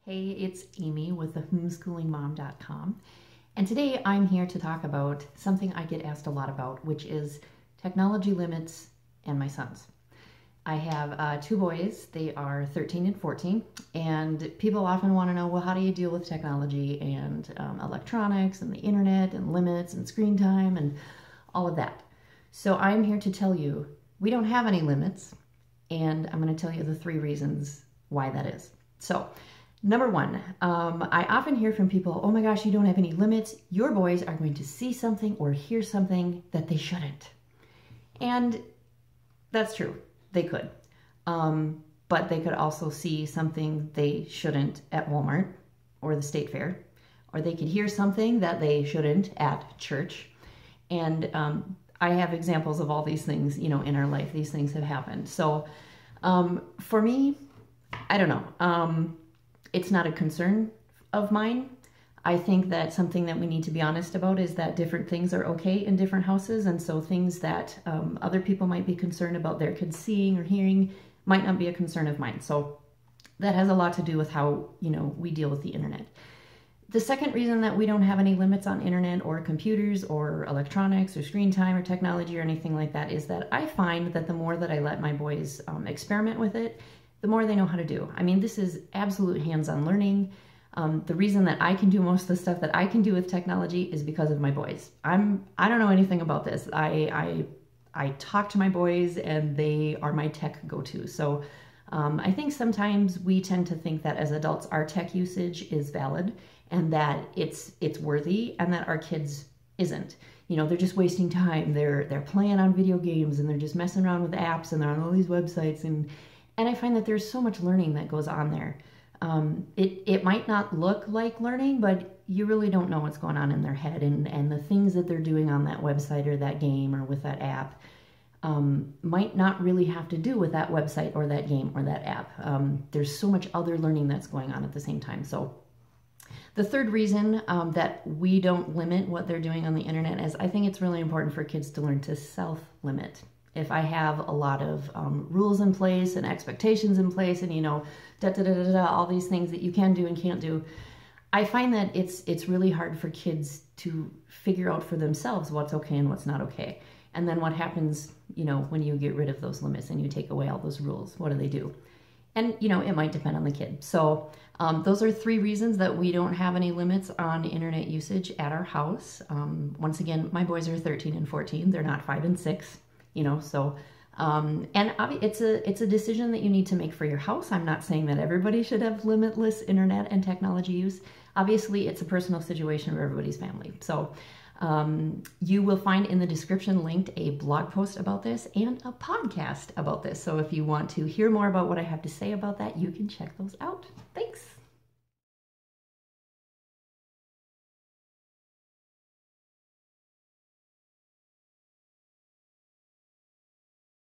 Hey, it's Amy with the homeschoolingmom.com, and today I'm here to talk about something I get asked a lot about, which is technology limits and my sons. I have two boys. They are 13 and 14, and people often want to know, well, how do you deal with technology and electronics and the internet and limits and screen time and all of that. So I'm here to tell you we don't have any limits, and I'm going to tell you the 3 reasons why that is. So number 1, I often hear from people, oh my gosh, you don't have any limits. Your boys are going to see something or hear something that they shouldn't. And that's true. They could. But they could also see something they shouldn't at Walmart or the state fair, or they could hear something that they shouldn't at church. And I have examples of all these things, in our life. These things have happened. So for me, I don't know. It's not a concern of mine. I think that something that we need to be honest about is that different things are okay in different houses. And so things that other people might be concerned about their kids seeing or hearing might not be a concern of mine. So that has a lot to do with how, we deal with the internet. The second reason that we don't have any limits on internet or computers or electronics or screen time or technology or anything like that is that I find that the more that I let my boys experiment with it, the more they know how to do. I mean, this is absolute hands-on learning. The reason that I can do most of the stuff that I can do with technology is because of my boys. I don't know anything about this. I talk to my boys and they are my tech go-to. So I think sometimes we tend to think that as adults our tech usage is valid and that it's worthy, and that our kids isn't. They're just wasting time. They're playing on video games and they're just messing around with apps and they're on all these websites, and I find that there's so much learning that goes on there. It might not look like learning, but you really don't know what's going on in their head, and the things that they're doing on that website or that game or with that app might not really have to do with that website or that game or that app. There's so much other learning that's going on at the same time. So the third reason that we don't limit what they're doing on the internet is I think it's really important for kids to learn to self-limit. If I have a lot of rules in place and expectations in place and, all these things that you can do and can't do, I find that it's really hard for kids to figure out for themselves what's okay and what's not okay. And then what happens, when you get rid of those limits and you take away all those rules, what do they do? And, it might depend on the kid. So those are 3 reasons that we don't have any limits on internet usage at our house. Once again, my boys are 13 and 14. They're not 5 and 6. And it's a decision that you need to make for your house. I'm not saying that everybody should have limitless internet and technology use. Obviously, it's a personal situation for everybody's family. So you will find in the description linked a blog post about this and a podcast about this. So if you want to hear more about what I have to say about that, you can check those out. Thanks.